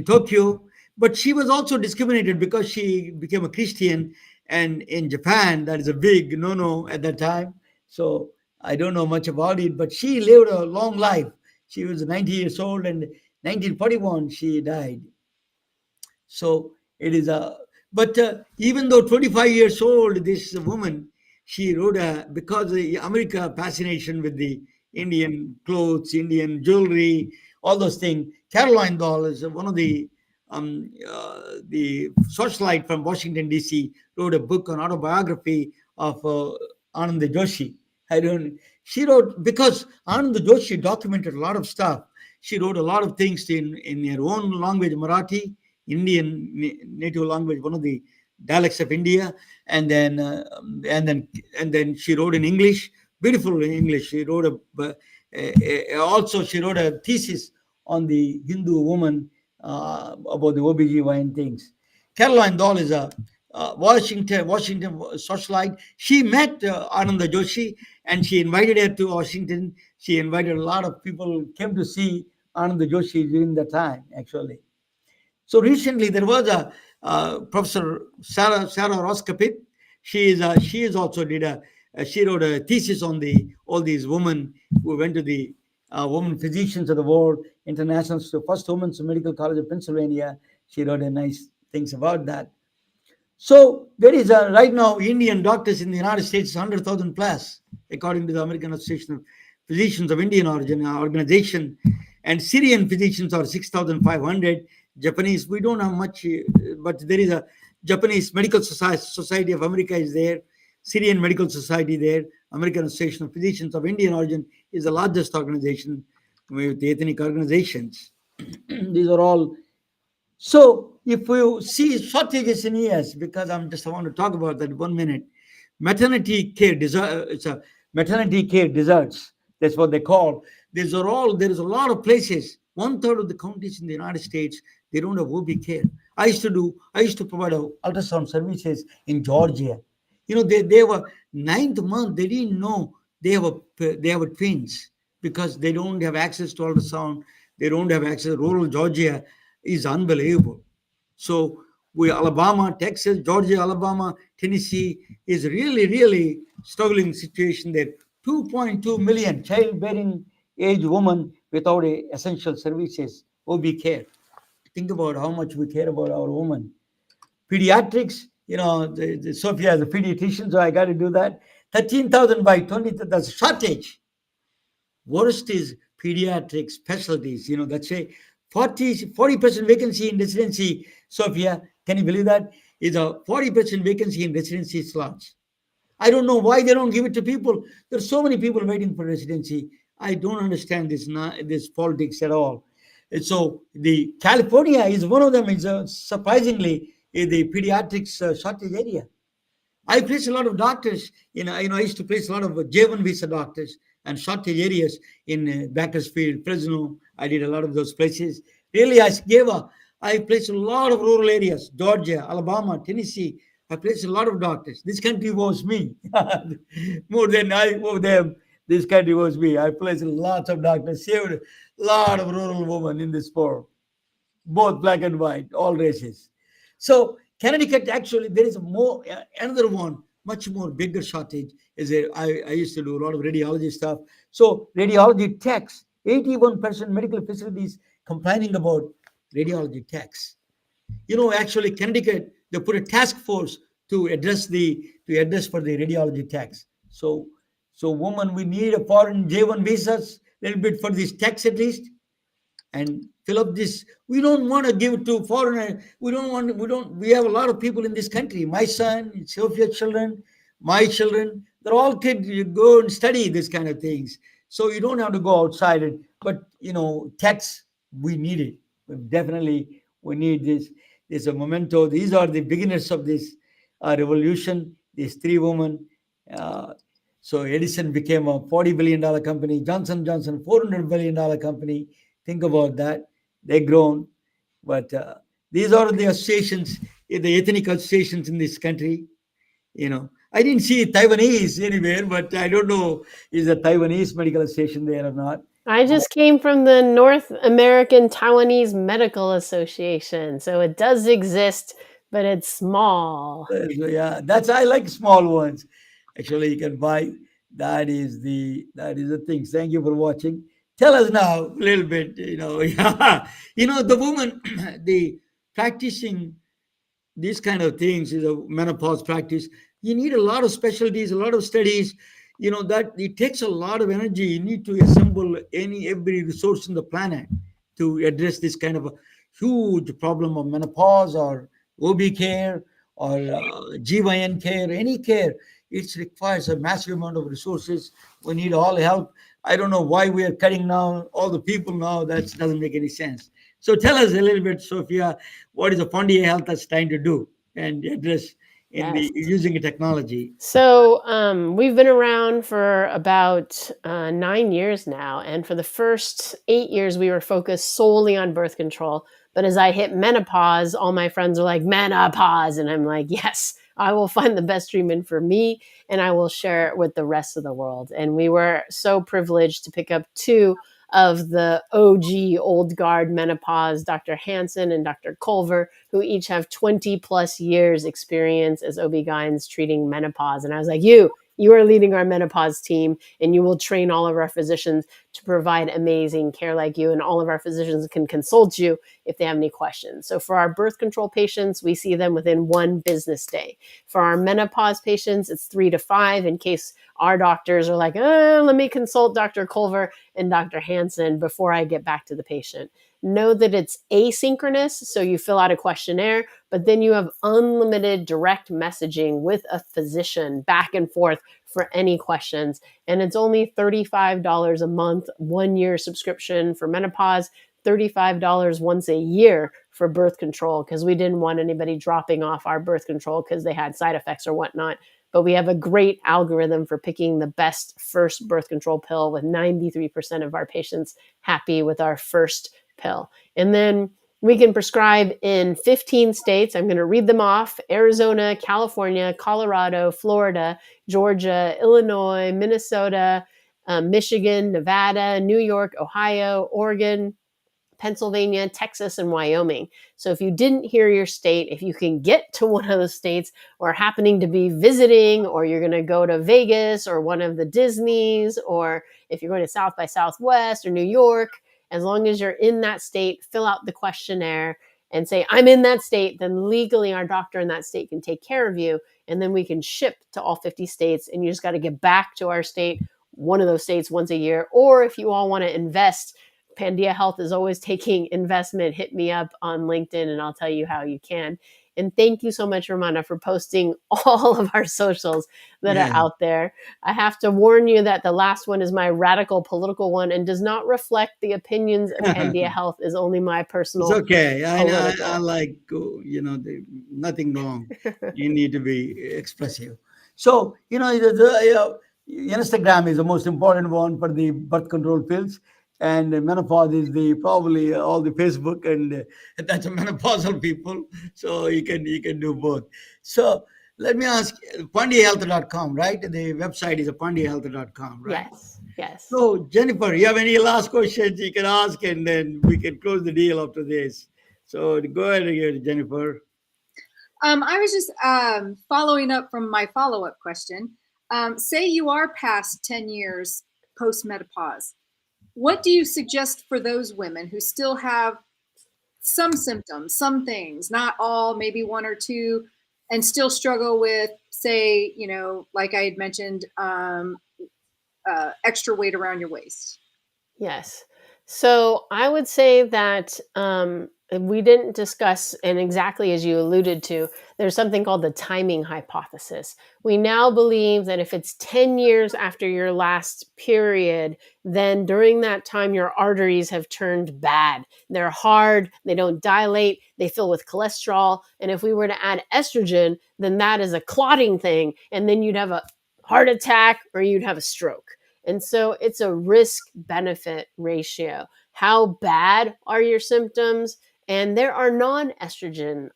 Tokyo, but she was also discriminated because she became a Christian, and in Japan that is a big no-no at that time. So I don't know much about it, but she lived a long life. She was 90 years old, and 1941 she died. So it is but even though 25 years old, this woman, she wrote because of the America fascination with the Indian clothes, Indian jewelry, all those things. Caroline Doll is one of the socialite from Washington, D.C., wrote a book on autobiography of Ananda Joshi. She wrote, because Ananda Joshi documented a lot of stuff. She wrote a lot of things in her own language, Marathi, Indian native language, one of the dialects of India, and then she wrote in English, beautiful in English. She wrote also she wrote a thesis on the Hindu woman about the OBGYN things. Caroline Doll is a Washington socialite. She met Ananda Joshi, and she invited her to Washington. She invited a lot of people came to see Ananda Joshi during that time, actually. So recently there was a Professor Sarah Roskapit. She is also she wrote a thesis on all these women who went to the women physicians of the world, international, so first women's medical college of Pennsylvania. She wrote a nice things about that. So there is right now Indian doctors in the United States 100,000 plus, according to the American Association of Physicians of Indian Origin organization, and Syrian physicians are 6,500. Japanese, we don't have much, but there is a Japanese Medical Society of America is there, Syrian Medical Society there, American Association of Physicians of Indian origin is the largest organization with ethnic organizations. These are all. So if you see shortages in ES, because I want to talk about that 1 minute, maternity care it's a maternity care deserts. That's what they call. There is a lot of places. 1/3 of the counties in the United States, they don't have OB care. I used to provide ultrasound services in Georgia. They were ninth month. They didn't know they have a twins because they don't have access to ultrasound. They don't have access. Rural Georgia is unbelievable. So Alabama, Texas, Georgia, Alabama, Tennessee is really, really struggling situation there. 2.2 million childbearing age women without essential services, OB care. Think about how much we care about our women. Pediatrics, Sophia is a pediatrician, so I got to do that. 13,000 by 20, that's a shortage. Worst is pediatric specialties. That's a 40% vacancy in residency. Sophia, can you believe that? Is a 40% vacancy in residency slots. I don't know why they don't give it to people. There's so many people waiting for residency. I don't understand this politics at all. And so the California is one of them. Is surprisingly the pediatrics shortage area. I place a lot of doctors. I used to place a lot of J1 visa doctors and shortage areas in Bakersfield, Fresno. I did a lot of those places. Really, I placed a lot of rural areas, Georgia, Alabama, Tennessee. I placed a lot of doctors. This country owes me more than I owe them. This country owes me. I placed lots of doctors, saved a lot of rural women in this war, both black and white, all races. So Connecticut, actually, there is another one, much more bigger shortage. I used to do a lot of radiology stuff. So radiology techs, 81% medical facilities complaining about radiology techs. Actually, Connecticut, they put a task force to address for the radiology techs. So woman, we need a foreign J1 visas, a little bit for these techs at least, and fill up this. We don't want to give it to foreigner. We have a lot of people in this country. My son, Sophia's children, my children, they're all kids. You go and study this kind of things. So you don't have to go outside it. But, techs, we need it. Definitely, we need this. There's a memento. These are the beginners of this revolution. These three women. So Edison became a $40 billion company. Johnson Johnson, $400 billion company. Think about that. They've grown. But these are the associations, the ethnic associations in this country. I didn't see Taiwanese anywhere, but I don't know is a Taiwanese medical association there or not. I just came from the North American Taiwanese Medical Association, so it does exist, but it's small. Yeah, I like small ones. Actually, you can buy. That is the thing. Thank you for watching. Tell us now a little bit. The woman, the practicing these kind of things is a menopause practice. You need a lot of specialties, a lot of studies. That it takes a lot of energy. You need to assemble every resource in the planet to address this kind of a huge problem of menopause or OB care or GYN care, any care. It requires a massive amount of resources. We need all help. I don't know why we are cutting down all the people now. That doesn't make any sense. So tell us a little bit, Sophia, what is the Fondia Health that's trying to do and address using a technology? So we've been around for about 9 years now. And for the first 8 years, we were focused solely on birth control. But as I hit menopause, all my friends are like, menopause. And I'm like, yes, I will find the best treatment for me and I will share it with the rest of the world. And we were so privileged to pick up two of the OG old guard menopause, Dr. Hansen and Dr. Culver, who each have 20 plus years experience as OB-GYNs treating menopause. And I was like, you are leading our menopause team and you will train all of our physicians to provide amazing care like you. And all of our physicians can consult you if they have any questions. So for our birth control patients, we see them within 1 business day. For our menopause patients, it's 3 to 5 in case our doctors are like, let me consult Dr. Culver and Dr. Hansen before I get back to the patient. Know that it's asynchronous, so you fill out a questionnaire, but then you have unlimited direct messaging with a physician back and forth for any questions. And it's only $35 a month, 1 year subscription for menopause, $35 once a year for birth control, because we didn't want anybody dropping off our birth control because they had side effects or whatnot. But we have a great algorithm for picking the best first birth control pill, with 93% of our patients happy with our first pill. And then we can prescribe in 15 states. I'm going to read them off: Arizona, California, Colorado, Florida, Georgia, Illinois, Minnesota, Michigan, Nevada, New York, Ohio, Oregon, Pennsylvania, Texas, and Wyoming. So if you didn't hear your state, if you can get to one of those states, or happening to be visiting, or you're going to go to Vegas or one of the Disneys, or if you're going to South by Southwest or New York, as long as you're in that state, fill out the questionnaire and say, I'm in that state, then legally our doctor in that state can take care of you. And then we can ship to all 50 states. And you just got to get back to our state, one of those states, once a year. Or if you all want to invest, Pandia Health is always taking investment. Hit me up on LinkedIn and I'll tell you how you can. And thank you so much, Romana, for posting all of our socials that are out there. I have to warn you that the last one is my radical political one and does not reflect the opinions of Pandia Health. Is only my personal. It's okay. I like, nothing wrong. You need to be expressive. So, Instagram is the most important one for the birth control pills. And menopause is probably all the Facebook, and that's a menopausal people. So you can do both. So let me ask, pandiahealth.com, right? The website is pandiahealth.com, right? Yes. So Jennifer, you have any last questions you can ask, and then we can close the deal after this. So go ahead again, Jennifer. I was just following up from my follow-up question. Say you are past 10 years post-menopause. What do you suggest for those women who still have some symptoms, some things, not all, maybe one or two, and still struggle with, say, like I had mentioned, extra weight around your waist? Yes. So I would say that we didn't discuss, and exactly as you alluded to, there's something called the timing hypothesis. We now believe that if it's 10 years after your last period, then during that time, your arteries have turned bad. They're hard, they don't dilate, they fill with cholesterol. And if we were to add estrogen, then that is a clotting thing. And then you'd have a heart attack or you'd have a stroke. And so it's a risk-benefit ratio. How bad are your symptoms? And there are non-estrogen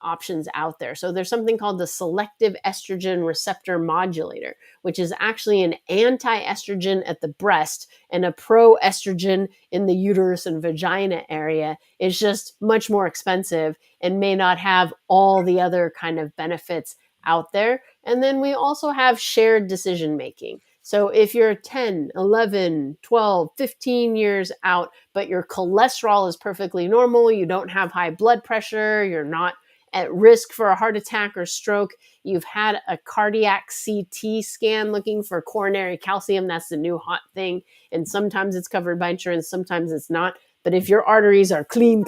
options out there. So there's something called the selective estrogen receptor modulator, which is actually an anti-estrogen at the breast and a pro-estrogen in the uterus and vagina area. It's just much more expensive and may not have all the other kind of benefits out there. And then we also have shared decision making. So if you're 10, 11, 12, 15 years out, but your cholesterol is perfectly normal, you don't have high blood pressure, you're not at risk for a heart attack or stroke, you've had a cardiac CT scan looking for coronary calcium, that's the new hot thing, and sometimes it's covered by insurance, sometimes it's not. But if your arteries are clean,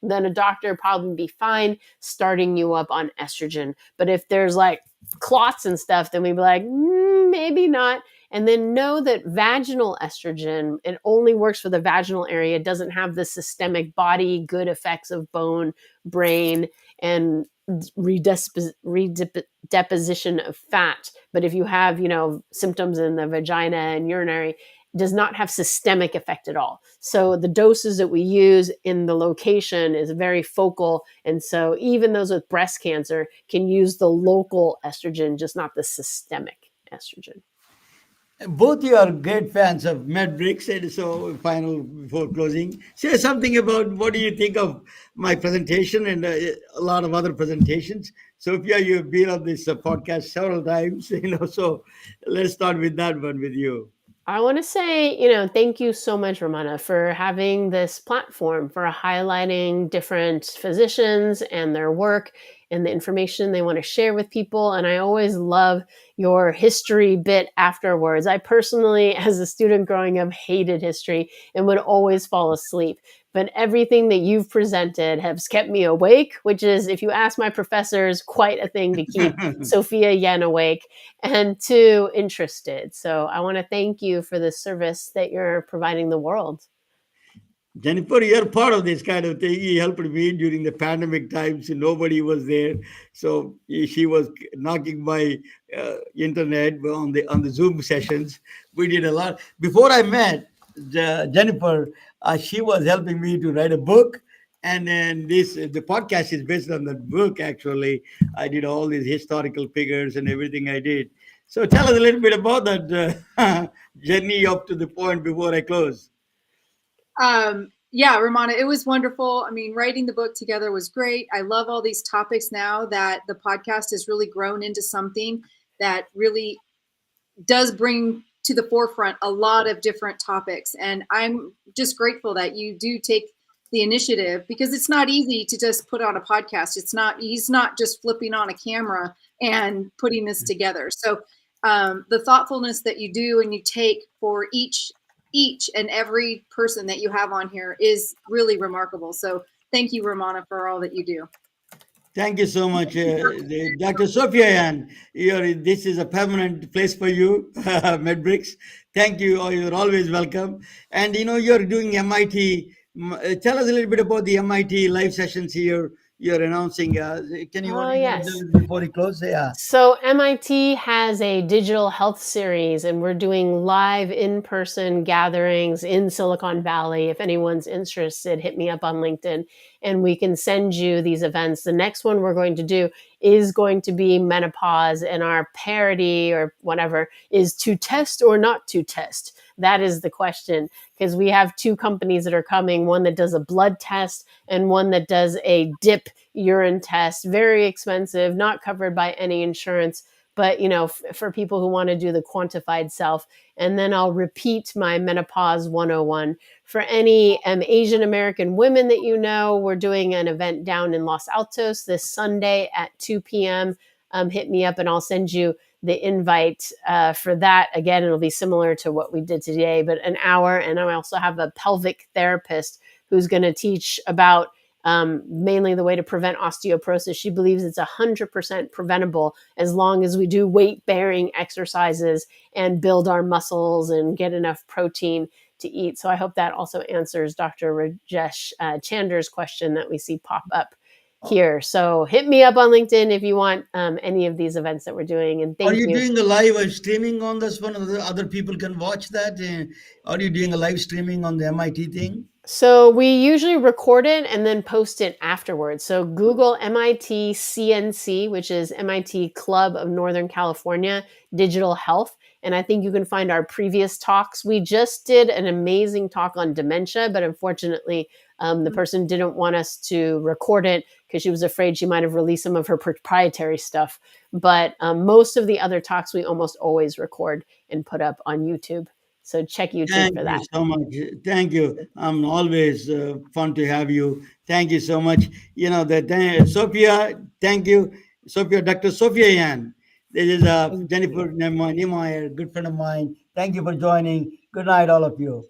then a doctor will probably be fine starting you up on estrogen. But if there's like clots and stuff, then we'd be like, maybe not. And then know that vaginal estrogen, it only works for the vaginal area. It doesn't have the systemic body good effects of bone, brain, and redeposition of fat. But if you have, symptoms in the vagina and urinary, does not have systemic effect at all. So the doses that we use in the location is very focal. And so even those with breast cancer can use the local estrogen, just not the systemic estrogen. Both you are great fans of MedBricks, and so final before closing, say something about what do you think of my presentation and a lot of other presentations. Sophia, you've been on this podcast several times, so let's start with that one with you. I want to say, thank you so much, Ramana, for having this platform, for highlighting different physicians and their work and the information they want to share with people. And I always love your history bit afterwards. I personally, as a student growing up, hated history and would always fall asleep. But everything that you've presented has kept me awake, which is, if you ask my professors, quite a thing to keep Sophia Yen awake, and too interested. So I want to thank you for the service that you're providing the world. Jennifer, you're part of this kind of thing. He helped me during the pandemic times. Nobody was there, so she was knocking my internet on the Zoom sessions. We did a lot. Before I met Jennifer, she was helping me to write a book, and then the podcast is based on that book. Actually, I did all these historical figures and everything I did. So tell us a little bit about that journey up to the point before I close. Yeah, Ramana, it was wonderful. I mean, writing the book together was great. I love all these topics now that the podcast has really grown into something that really does bring to the forefront a lot of different topics. And I'm just grateful that you do take the initiative, because it's not easy to just put on a podcast. He's not just flipping on a camera and putting this together. So the thoughtfulness that you do and you take for each and every person that you have on here is really remarkable. So thank you, Ramana, for all that you do. Thank you so much, Dr. Sophia Yen. This is a permanent place for you, MedBricks. Thank you. You're always welcome. And you're doing MIT. Tell us a little bit about the MIT live sessions here. You're announcing. Can you yes. before we close? Yeah. So MIT has a digital health series, and we're doing live in-person gatherings in Silicon Valley. If anyone's interested, hit me up on LinkedIn, and we can send you these events. The next one we're going to do is going to be menopause, and our parody or whatever is to test or not to test. That is the question, because we have two companies that are coming, one that does a blood test and one that does a dip urine test. Very expensive, not covered by any insurance, but for people who want to do the quantified self. And then I'll repeat my Menopause 101. For any Asian American women that we're doing an event down in Los Altos this Sunday at 2 p.m. Hit me up and I'll send you the invite for that. Again, it'll be similar to what we did today, but an hour. And I also have a pelvic therapist who's going to teach about mainly the way to prevent osteoporosis. She believes it's 100% preventable as long as we do weight-bearing exercises and build our muscles and get enough protein to eat. So I hope that also answers Dr. Rajesh Chander's question that we see pop up here. So hit me up on LinkedIn if you want any of these events that we're doing. And thank you. Are you doing a live streaming on this one? Other people can watch that? Are you doing a live streaming on the MIT thing? So we usually record it and then post it afterwards. So Google MIT CNC, which is MIT Club of Northern California Digital Health. And I think you can find our previous talks. We just did an amazing talk on dementia, but unfortunately, the person didn't want us to record it because she was afraid she might have released some of her proprietary stuff. But most of the other talks we almost always record and put up on YouTube. So check YouTube for that. Thank you so much. Thank you. Always fun to have you. Thank you so much. Sophia, thank you. Sophia, Dr. Sophia Yen. This is Jennifer Niemeyer, good friend of mine. Thank you for joining. Good night, all of you.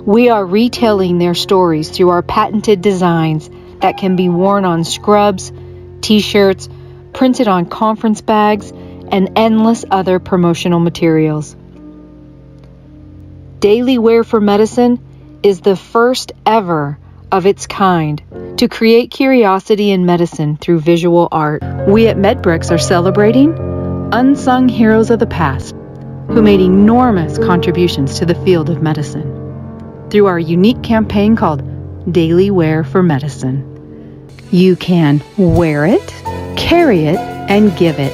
We are retelling their stories through our patented designs that can be worn on scrubs, t-shirts, printed on conference bags, and endless other promotional materials. Daily Wear for Medicine is the first ever of its kind to create curiosity in medicine through visual art. We at MedBricks are celebrating unsung heroes of the past who made enormous contributions to the field of medicine through our unique campaign called Daily Wear for Medicine. You can wear it, carry it, and give it